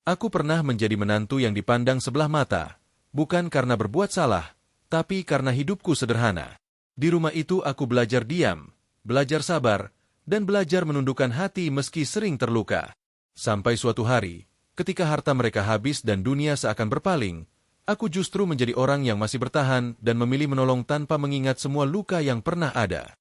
Aku pernah menjadi menantu yang dipandang sebelah mata, bukan karena berbuat salah, tapi karena hidupku sederhana. Di rumah itu aku belajar diam, belajar sabar, dan belajar menundukkan hati meski sering terluka. Sampai suatu hari, ketika harta mereka habis dan dunia seakan berpaling, aku justru menjadi orang yang masih bertahan dan memilih menolong tanpa mengingat semua luka yang pernah ada.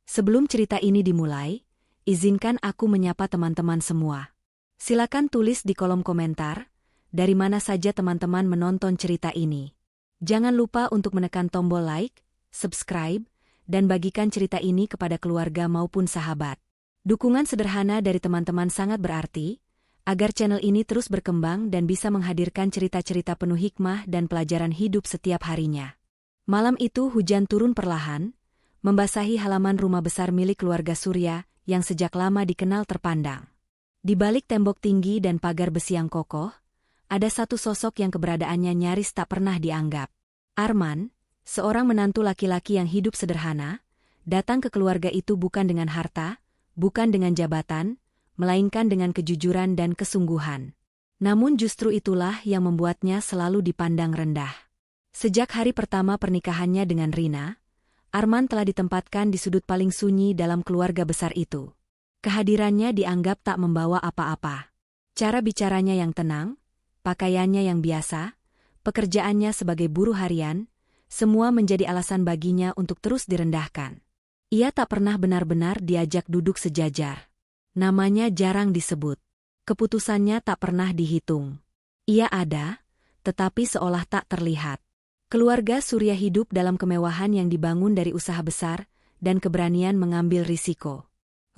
Sebelum cerita ini dimulai, izinkan aku menyapa teman-teman semua. Silakan tulis di kolom komentar, dari mana saja teman-teman menonton cerita ini. Jangan lupa untuk menekan tombol like, subscribe, dan bagikan cerita ini kepada keluarga maupun sahabat. Dukungan sederhana dari teman-teman sangat berarti, agar channel ini terus berkembang dan bisa menghadirkan cerita-cerita penuh hikmah dan pelajaran hidup setiap harinya. Malam itu hujan turun perlahan, membasahi halaman rumah besar milik keluarga Surya yang sejak lama dikenal terpandang. Di balik tembok tinggi dan pagar besi yang kokoh, ada satu sosok yang keberadaannya nyaris tak pernah dianggap. Arman, seorang menantu laki-laki yang hidup sederhana, datang ke keluarga itu bukan dengan harta, bukan dengan jabatan, melainkan dengan kejujuran dan kesungguhan. Namun justru itulah yang membuatnya selalu dipandang rendah. Sejak hari pertama pernikahannya dengan Rina, Arman telah ditempatkan di sudut paling sunyi dalam keluarga besar itu. Kehadirannya dianggap tak membawa apa-apa. Cara bicaranya yang tenang, pakaiannya yang biasa, pekerjaannya sebagai buruh harian, semua menjadi alasan baginya untuk terus direndahkan. Ia tak pernah benar-benar diajak duduk sejajar. Namanya jarang disebut. Keputusannya tak pernah dihitung. Ia ada, tetapi seolah tak terlihat. Keluarga Surya hidup dalam kemewahan yang dibangun dari usaha besar dan keberanian mengambil risiko.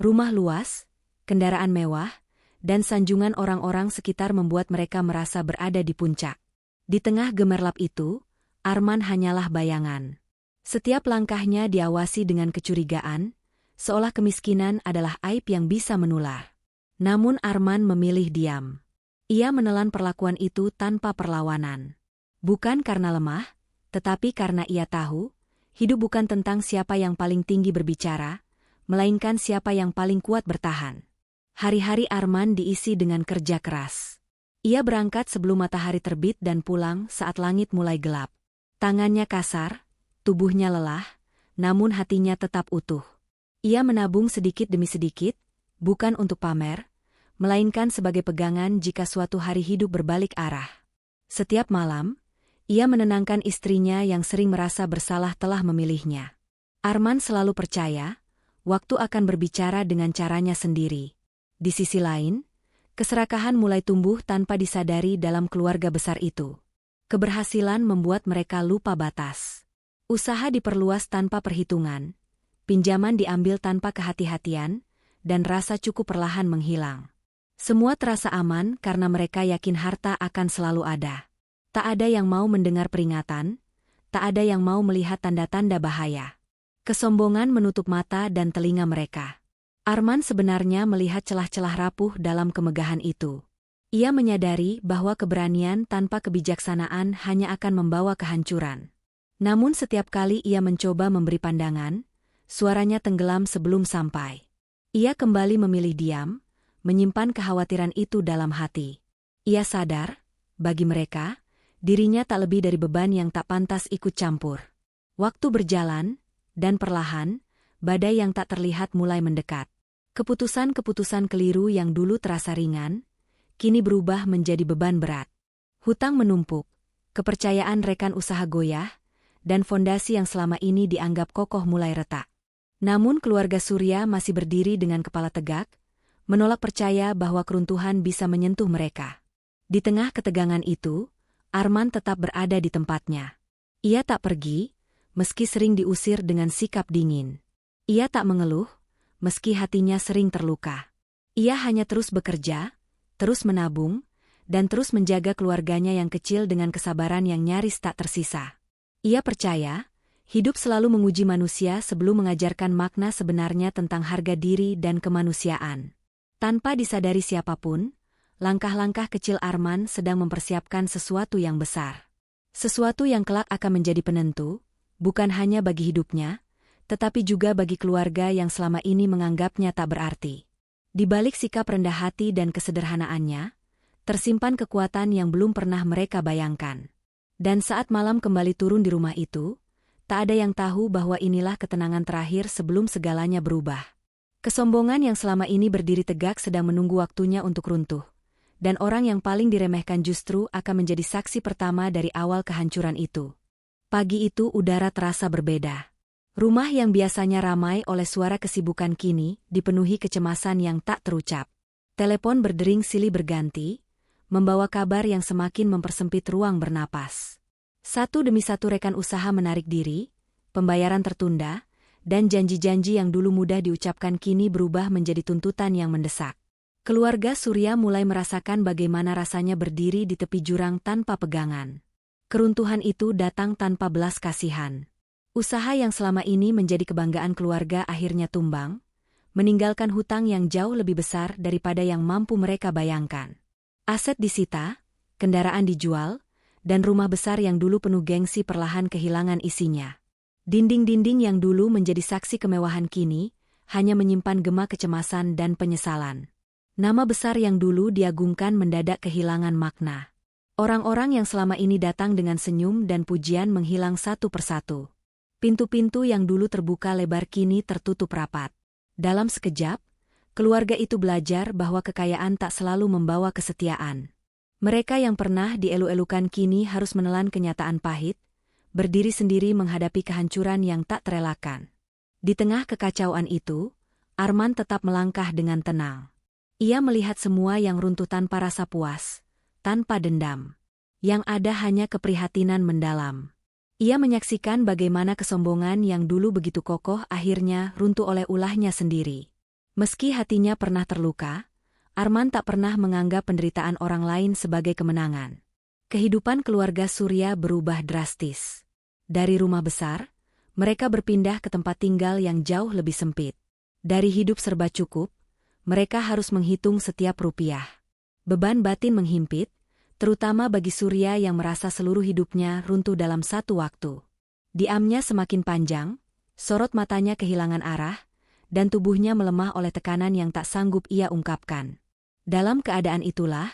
Rumah luas, kendaraan mewah, dan sanjungan orang-orang sekitar membuat mereka merasa berada di puncak. Di tengah gemerlap itu, Arman hanyalah bayangan. Setiap langkahnya diawasi dengan kecurigaan, seolah kemiskinan adalah aib yang bisa menular. Namun Arman memilih diam. Ia menelan perlakuan itu tanpa perlawanan. Bukan karena lemah, tetapi karena ia tahu, hidup bukan tentang siapa yang paling tinggi berbicara, melainkan siapa yang paling kuat bertahan. Hari-hari Arman diisi dengan kerja keras. Ia berangkat sebelum matahari terbit dan pulang saat langit mulai gelap. Tangannya kasar, tubuhnya lelah, namun hatinya tetap utuh. Ia menabung sedikit demi sedikit, bukan untuk pamer, melainkan sebagai pegangan jika suatu hari hidup berbalik arah. Setiap malam, ia menenangkan istrinya yang sering merasa bersalah telah memilihnya. Arman selalu percaya, waktu akan berbicara dengan caranya sendiri. Di sisi lain, keserakahan mulai tumbuh tanpa disadari dalam keluarga besar itu. Keberhasilan membuat mereka lupa batas. Usaha diperluas tanpa perhitungan, pinjaman diambil tanpa kehati-hatian, dan rasa cukup perlahan menghilang. Semua terasa aman karena mereka yakin harta akan selalu ada. Tak ada yang mau mendengar peringatan, tak ada yang mau melihat tanda-tanda bahaya. Kesombongan menutup mata dan telinga mereka. Arman sebenarnya melihat celah-celah rapuh dalam kemegahan itu. Ia menyadari bahwa keberanian tanpa kebijaksanaan hanya akan membawa kehancuran. Namun setiap kali ia mencoba memberi pandangan, suaranya tenggelam sebelum sampai. Ia kembali memilih diam, menyimpan kekhawatiran itu dalam hati. Ia sadar, bagi mereka, dirinya tak lebih dari beban yang tak pantas ikut campur. Waktu berjalan, dan perlahan, badai yang tak terlihat mulai mendekat. Keputusan-keputusan keliru yang dulu terasa ringan, kini berubah menjadi beban berat. Hutang menumpuk, kepercayaan rekan usaha goyah, dan fondasi yang selama ini dianggap kokoh mulai retak. Namun keluarga Surya masih berdiri dengan kepala tegak, menolak percaya bahwa keruntuhan bisa menyentuh mereka. Di tengah ketegangan itu, Arman tetap berada di tempatnya. Ia tak pergi, meski sering diusir dengan sikap dingin. Ia tak mengeluh, meski hatinya sering terluka. Ia hanya terus bekerja, terus menabung, dan terus menjaga keluarganya yang kecil dengan kesabaran yang nyaris tak tersisa. Ia percaya, hidup selalu menguji manusia sebelum mengajarkan makna sebenarnya tentang harga diri dan kemanusiaan. Tanpa disadari siapapun, langkah-langkah kecil Arman sedang mempersiapkan sesuatu yang besar. Sesuatu yang kelak akan menjadi penentu, bukan hanya bagi hidupnya, tetapi juga bagi keluarga yang selama ini menganggapnya tak berarti. Di balik sikap rendah hati dan kesederhanaannya, Tersimpan kekuatan yang belum pernah mereka bayangkan. Dan saat malam kembali turun di rumah itu, tak ada yang tahu bahwa inilah ketenangan terakhir sebelum segalanya berubah. Kesombongan yang selama ini berdiri tegak sedang menunggu waktunya untuk runtuh. Dan orang yang paling diremehkan justru akan menjadi saksi pertama dari awal kehancuran itu. Pagi itu udara terasa berbeda. Rumah yang biasanya ramai oleh suara kesibukan kini dipenuhi kecemasan yang tak terucap. Telepon berdering silih berganti, membawa kabar yang semakin mempersempit ruang bernapas. Satu demi satu rekan usaha menarik diri, pembayaran tertunda, dan janji-janji yang dulu mudah diucapkan kini berubah menjadi tuntutan yang mendesak. Keluarga Surya mulai merasakan bagaimana rasanya berdiri di tepi jurang tanpa pegangan. Keruntuhan itu datang tanpa belas kasihan. Usaha yang selama ini menjadi kebanggaan keluarga akhirnya tumbang, meninggalkan hutang yang jauh lebih besar daripada yang mampu mereka bayangkan. Aset disita, kendaraan dijual, dan rumah besar yang dulu penuh gengsi perlahan kehilangan isinya. Dinding-dinding yang dulu menjadi saksi kemewahan kini, hanya menyimpan gema kecemasan dan penyesalan. Nama besar yang dulu diagungkan mendadak kehilangan makna. Orang-orang yang selama ini datang dengan senyum dan pujian menghilang satu persatu. Pintu-pintu yang dulu terbuka lebar kini tertutup rapat. Dalam sekejap, keluarga itu belajar bahwa kekayaan tak selalu membawa kesetiaan. Mereka yang pernah dielu-elukan kini harus menelan kenyataan pahit, berdiri sendiri menghadapi kehancuran yang tak terelakkan. Di tengah kekacauan itu, Arman tetap melangkah dengan tenang. Ia melihat semua yang runtuh tanpa rasa puas, tanpa dendam. Yang ada hanya keprihatinan mendalam. Ia menyaksikan bagaimana kesombongan yang dulu begitu kokoh akhirnya runtuh oleh ulahnya sendiri. Meski hatinya pernah terluka, Arman tak pernah menganggap penderitaan orang lain sebagai kemenangan. Kehidupan keluarga Surya berubah drastis. Dari rumah besar, mereka berpindah ke tempat tinggal yang jauh lebih sempit. Dari hidup serba cukup, mereka harus menghitung setiap rupiah. Beban batin menghimpit, terutama bagi Surya yang merasa seluruh hidupnya runtuh dalam satu waktu. Diamnya semakin panjang, sorot matanya kehilangan arah, dan tubuhnya melemah oleh tekanan yang tak sanggup ia ungkapkan. Dalam keadaan itulah,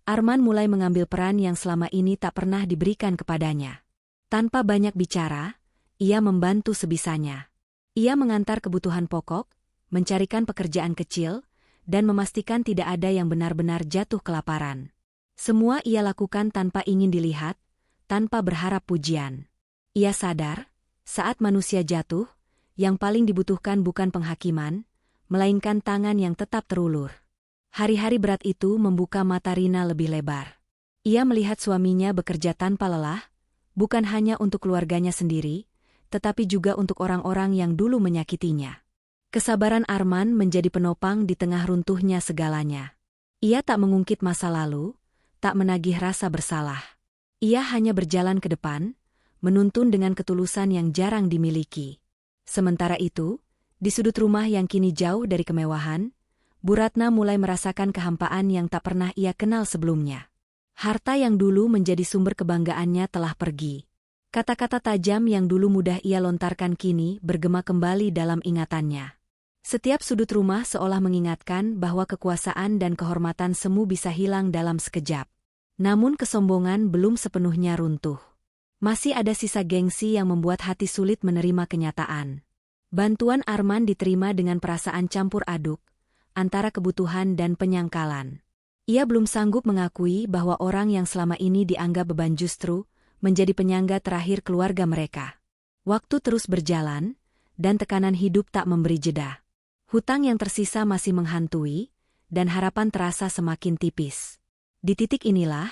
Arman mulai mengambil peran yang selama ini tak pernah diberikan kepadanya. Tanpa banyak bicara, ia membantu sebisanya. Ia mengantar kebutuhan pokok, mencarikan pekerjaan kecil, dan memastikan tidak ada yang benar-benar jatuh kelaparan. Semua ia lakukan tanpa ingin dilihat, tanpa berharap pujian. Ia sadar, saat manusia jatuh, yang paling dibutuhkan bukan penghakiman, melainkan tangan yang tetap terulur. Hari-hari berat itu membuka mata Rina lebih lebar. Ia melihat suaminya bekerja tanpa lelah, bukan hanya untuk keluarganya sendiri, tetapi juga untuk orang-orang yang dulu menyakitinya. Kesabaran Arman menjadi penopang di tengah runtuhnya segalanya. Ia tak mengungkit masa lalu, tak menagih rasa bersalah. Ia hanya berjalan ke depan, menuntun dengan ketulusan yang jarang dimiliki. Sementara itu, di sudut rumah yang kini jauh dari kemewahan, Bu Ratna mulai merasakan kehampaan yang tak pernah ia kenal sebelumnya. Harta yang dulu menjadi sumber kebanggaannya telah pergi. Kata-kata tajam yang dulu mudah ia lontarkan kini bergema kembali dalam ingatannya. Setiap sudut rumah seolah mengingatkan bahwa kekuasaan dan kehormatan semu bisa hilang dalam sekejap. Namun kesombongan belum sepenuhnya runtuh. Masih ada sisa gengsi yang membuat hati sulit menerima kenyataan. Bantuan Arman diterima dengan perasaan campur aduk, antara kebutuhan dan penyangkalan. Ia belum sanggup mengakui bahwa orang yang selama ini dianggap beban justru menjadi penyangga terakhir keluarga mereka. Waktu terus berjalan, dan tekanan hidup tak memberi jeda. Hutang yang tersisa masih menghantui, dan harapan terasa semakin tipis. Di titik inilah,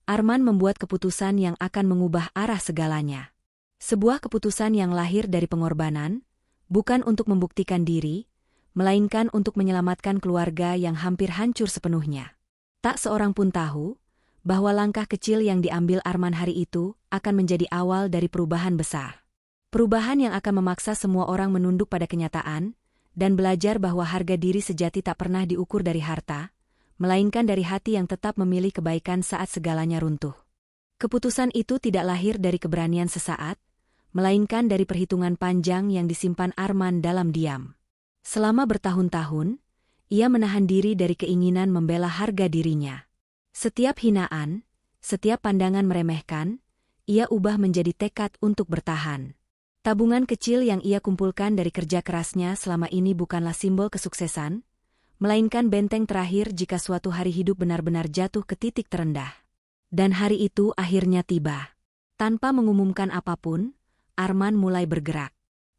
Arman membuat keputusan yang akan mengubah arah segalanya. Sebuah keputusan yang lahir dari pengorbanan, bukan untuk membuktikan diri, melainkan untuk menyelamatkan keluarga yang hampir hancur sepenuhnya. Tak seorang pun tahu bahwa langkah kecil yang diambil Arman hari itu akan menjadi awal dari perubahan besar. Perubahan yang akan memaksa semua orang menunduk pada kenyataan, dan belajar bahwa harga diri sejati tak pernah diukur dari harta, melainkan dari hati yang tetap memilih kebaikan saat segalanya runtuh. Keputusan itu tidak lahir dari keberanian sesaat, melainkan dari perhitungan panjang yang disimpan Arman dalam diam. Selama bertahun-tahun, ia menahan diri dari keinginan membela harga dirinya. Setiap hinaan, setiap pandangan meremehkan, ia ubah menjadi tekad untuk bertahan. Tabungan kecil yang ia kumpulkan dari kerja kerasnya selama ini bukanlah simbol kesuksesan, melainkan benteng terakhir jika suatu hari hidup benar-benar jatuh ke titik terendah. Dan hari itu akhirnya tiba. Tanpa mengumumkan apapun, Arman mulai bergerak.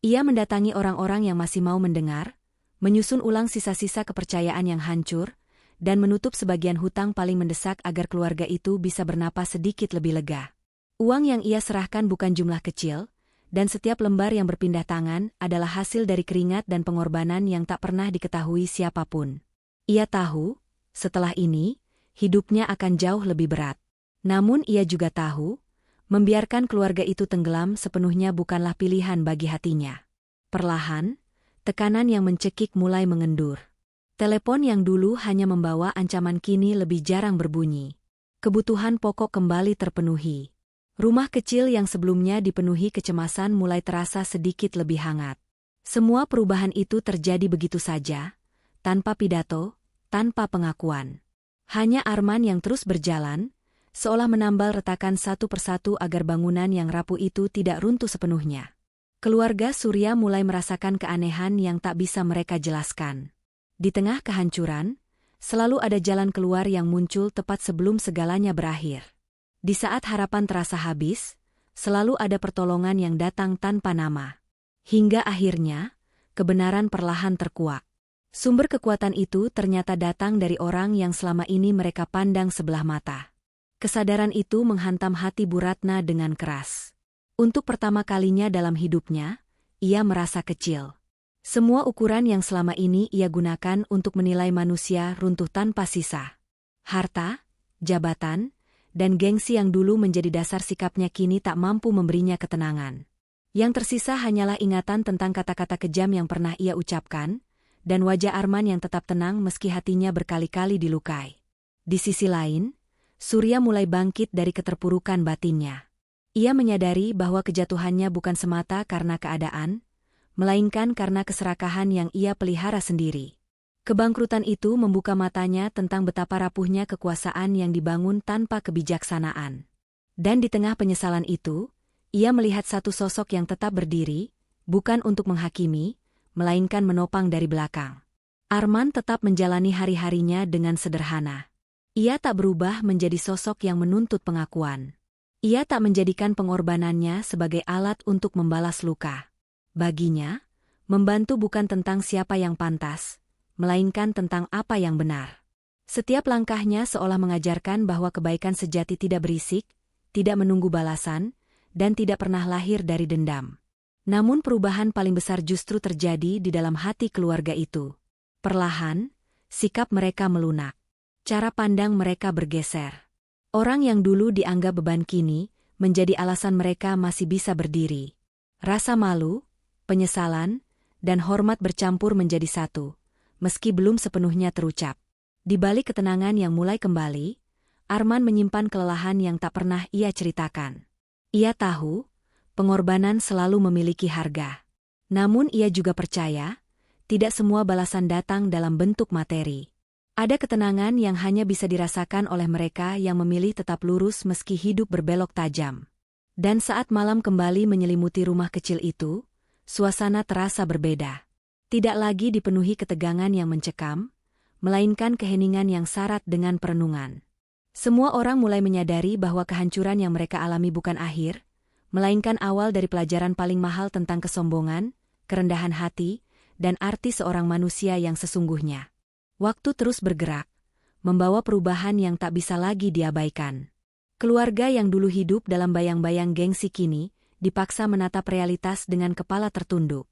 Ia mendatangi orang-orang yang masih mau mendengar, menyusun ulang sisa-sisa kepercayaan yang hancur, dan menutup sebagian hutang paling mendesak agar keluarga itu bisa bernapas sedikit lebih lega. Uang yang ia serahkan bukan jumlah kecil, dan setiap lembar yang berpindah tangan adalah hasil dari keringat dan pengorbanan yang tak pernah diketahui siapapun. Ia tahu, setelah ini, hidupnya akan jauh lebih berat. Namun ia juga tahu, membiarkan keluarga itu tenggelam sepenuhnya bukanlah pilihan bagi hatinya. Perlahan, tekanan yang mencekik mulai mengendur. Telepon yang dulu hanya membawa ancaman kini lebih jarang berbunyi. Kebutuhan pokok kembali terpenuhi. Rumah kecil yang sebelumnya dipenuhi kecemasan mulai terasa sedikit lebih hangat. Semua perubahan itu terjadi begitu saja, tanpa pidato, tanpa pengakuan. Hanya Arman yang terus berjalan, seolah menambal retakan satu persatu agar bangunan yang rapuh itu tidak runtuh sepenuhnya. Keluarga Surya mulai merasakan keanehan yang tak bisa mereka jelaskan. Di tengah kehancuran, selalu ada jalan keluar yang muncul tepat sebelum segalanya berakhir. Di saat harapan terasa habis, selalu ada pertolongan yang datang tanpa nama. Hingga akhirnya, kebenaran perlahan terkuak. Sumber kekuatan itu ternyata datang dari orang yang selama ini mereka pandang sebelah mata. Kesadaran itu menghantam hati Bu Ratna dengan keras. Untuk pertama kalinya dalam hidupnya, ia merasa kecil. Semua ukuran yang selama ini ia gunakan untuk menilai manusia runtuh tanpa sisa. Harta, jabatan, dan gengsi yang dulu menjadi dasar sikapnya kini tak mampu memberinya ketenangan. Yang tersisa hanyalah ingatan tentang kata-kata kejam yang pernah ia ucapkan, dan wajah Arman yang tetap tenang meski hatinya berkali-kali dilukai. Di sisi lain, Surya mulai bangkit dari keterpurukan batinnya. Ia menyadari bahwa kejatuhannya bukan semata karena keadaan, melainkan karena keserakahan yang ia pelihara sendiri. Kebangkrutan itu membuka matanya tentang betapa rapuhnya kekuasaan yang dibangun tanpa kebijaksanaan. Dan di tengah penyesalan itu, ia melihat satu sosok yang tetap berdiri, bukan untuk menghakimi, melainkan menopang dari belakang. Arman tetap menjalani hari-harinya dengan sederhana. Ia tak berubah menjadi sosok yang menuntut pengakuan. Ia tak menjadikan pengorbanannya sebagai alat untuk membalas luka. Baginya, membantu bukan tentang siapa yang pantas, melainkan tentang apa yang benar. Setiap langkahnya seolah mengajarkan bahwa kebaikan sejati tidak berisik, tidak menunggu balasan, dan tidak pernah lahir dari dendam. Namun perubahan paling besar justru terjadi di dalam hati keluarga itu. Perlahan, sikap mereka melunak. Cara pandang mereka bergeser. Orang yang dulu dianggap beban kini, menjadi alasan mereka masih bisa berdiri. Rasa malu, penyesalan, dan hormat bercampur menjadi satu, meski belum sepenuhnya terucap. Di balik ketenangan yang mulai kembali, Arman menyimpan kelelahan yang tak pernah ia ceritakan. Ia tahu, pengorbanan selalu memiliki harga. Namun ia juga percaya, tidak semua balasan datang dalam bentuk materi. Ada ketenangan yang hanya bisa dirasakan oleh mereka yang memilih tetap lurus meski hidup berbelok tajam. Dan saat malam kembali menyelimuti rumah kecil itu, suasana terasa berbeda. Tidak lagi dipenuhi ketegangan yang mencekam, melainkan keheningan yang syarat dengan perenungan. Semua orang mulai menyadari bahwa kehancuran yang mereka alami bukan akhir, melainkan awal dari pelajaran paling mahal tentang kesombongan, kerendahan hati, dan arti seorang manusia yang sesungguhnya. Waktu terus bergerak, membawa perubahan yang tak bisa lagi diabaikan. Keluarga yang dulu hidup dalam bayang-bayang gengsi kini, dipaksa menatap realitas dengan kepala tertunduk.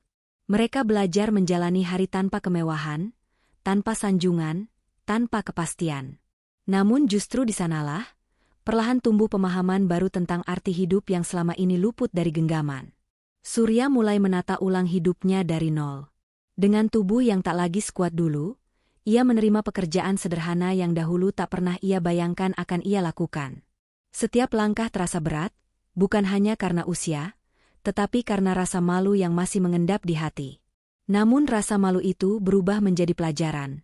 Mereka belajar menjalani hari tanpa kemewahan, tanpa sanjungan, tanpa kepastian. Namun justru di sanalah, perlahan tumbuh pemahaman baru tentang arti hidup yang selama ini luput dari genggaman. Surya mulai menata ulang hidupnya dari nol. Dengan tubuh yang tak lagi sekuat dulu, ia menerima pekerjaan sederhana yang dahulu tak pernah ia bayangkan akan ia lakukan. Setiap langkah terasa berat, bukan hanya karena usia, tetapi karena rasa malu yang masih mengendap di hati. Namun rasa malu itu berubah menjadi pelajaran,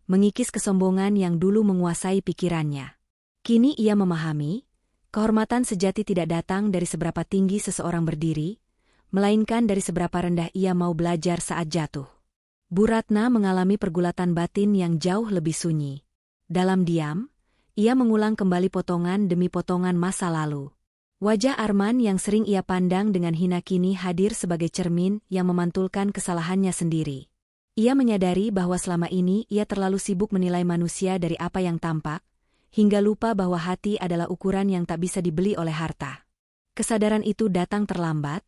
mengikis kesombongan yang dulu menguasai pikirannya. Kini ia memahami, kehormatan sejati tidak datang dari seberapa tinggi seseorang berdiri, melainkan dari seberapa rendah ia mau belajar saat jatuh. Bu Ratna mengalami pergulatan batin yang jauh lebih sunyi. Dalam diam, ia mengulang kembali potongan demi potongan masa lalu. Wajah Arman yang sering ia pandang dengan hina kini hadir sebagai cermin yang memantulkan kesalahannya sendiri. Ia menyadari bahwa selama ini ia terlalu sibuk menilai manusia dari apa yang tampak, hingga lupa bahwa hati adalah ukuran yang tak bisa dibeli oleh harta. Kesadaran itu datang terlambat,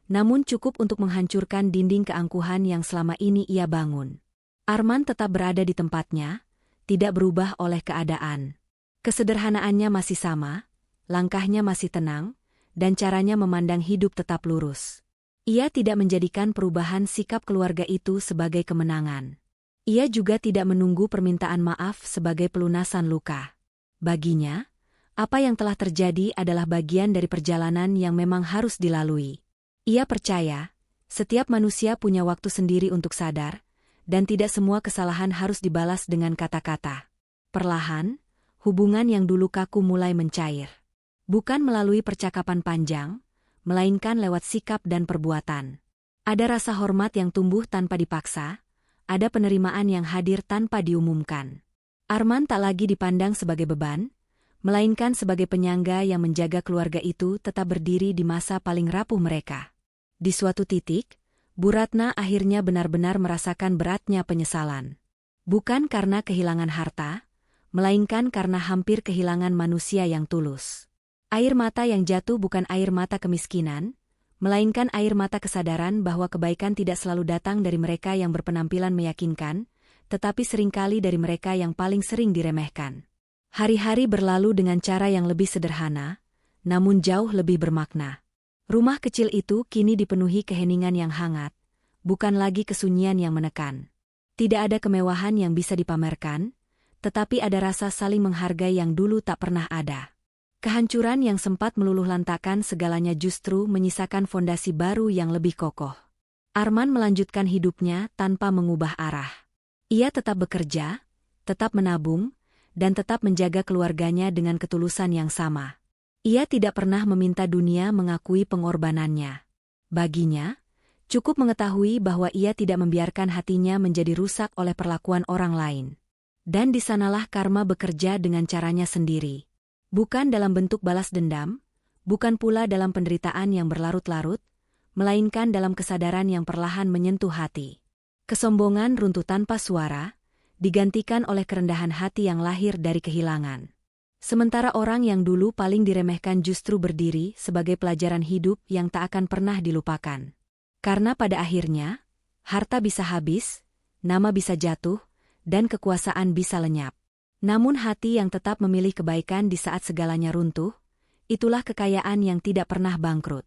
namun cukup untuk menghancurkan dinding keangkuhan yang selama ini ia bangun. Arman tetap berada di tempatnya, tidak berubah oleh keadaan. Kesederhanaannya masih sama, langkahnya masih tenang, dan caranya memandang hidup tetap lurus. Ia tidak menjadikan perubahan sikap keluarga itu sebagai kemenangan. Ia juga tidak menunggu permintaan maaf sebagai pelunasan luka. Baginya, apa yang telah terjadi adalah bagian dari perjalanan yang memang harus dilalui. Ia percaya, setiap manusia punya waktu sendiri untuk sadar, dan tidak semua kesalahan harus dibalas dengan kata-kata. Perlahan, hubungan yang dulu kaku mulai mencair. Bukan melalui percakapan panjang, melainkan lewat sikap dan perbuatan. Ada rasa hormat yang tumbuh tanpa dipaksa, ada penerimaan yang hadir tanpa diumumkan. Arman tak lagi dipandang sebagai beban, melainkan sebagai penyangga yang menjaga keluarga itu tetap berdiri di masa paling rapuh mereka. Di suatu titik, Bu Ratna akhirnya benar-benar merasakan beratnya penyesalan. Bukan karena kehilangan harta, melainkan karena hampir kehilangan manusia yang tulus. Air mata yang jatuh bukan air mata kemiskinan, melainkan air mata kesadaran bahwa kebaikan tidak selalu datang dari mereka yang berpenampilan meyakinkan, tetapi seringkali dari mereka yang paling sering diremehkan. Hari-hari berlalu dengan cara yang lebih sederhana, namun jauh lebih bermakna. Rumah kecil itu kini dipenuhi keheningan yang hangat, bukan lagi kesunyian yang menekan. Tidak ada kemewahan yang bisa dipamerkan, tetapi ada rasa saling menghargai yang dulu tak pernah ada. Kehancuran yang sempat meluluhlantakkan segalanya justru menyisakan fondasi baru yang lebih kokoh. Arman melanjutkan hidupnya tanpa mengubah arah. Ia tetap bekerja, tetap menabung, dan tetap menjaga keluarganya dengan ketulusan yang sama. Ia tidak pernah meminta dunia mengakui pengorbanannya. Baginya, cukup mengetahui bahwa ia tidak membiarkan hatinya menjadi rusak oleh perlakuan orang lain. Dan di sanalah karma bekerja dengan caranya sendiri. Bukan dalam bentuk balas dendam, bukan pula dalam penderitaan yang berlarut-larut, melainkan dalam kesadaran yang perlahan menyentuh hati. Kesombongan runtuh tanpa suara, digantikan oleh kerendahan hati yang lahir dari kehilangan. Sementara orang yang dulu paling diremehkan justru berdiri sebagai pelajaran hidup yang tak akan pernah dilupakan. Karena pada akhirnya, harta bisa habis, nama bisa jatuh, dan kekuasaan bisa lenyap. Namun hati yang tetap memilih kebaikan di saat segalanya runtuh, itulah kekayaan yang tidak pernah bangkrut.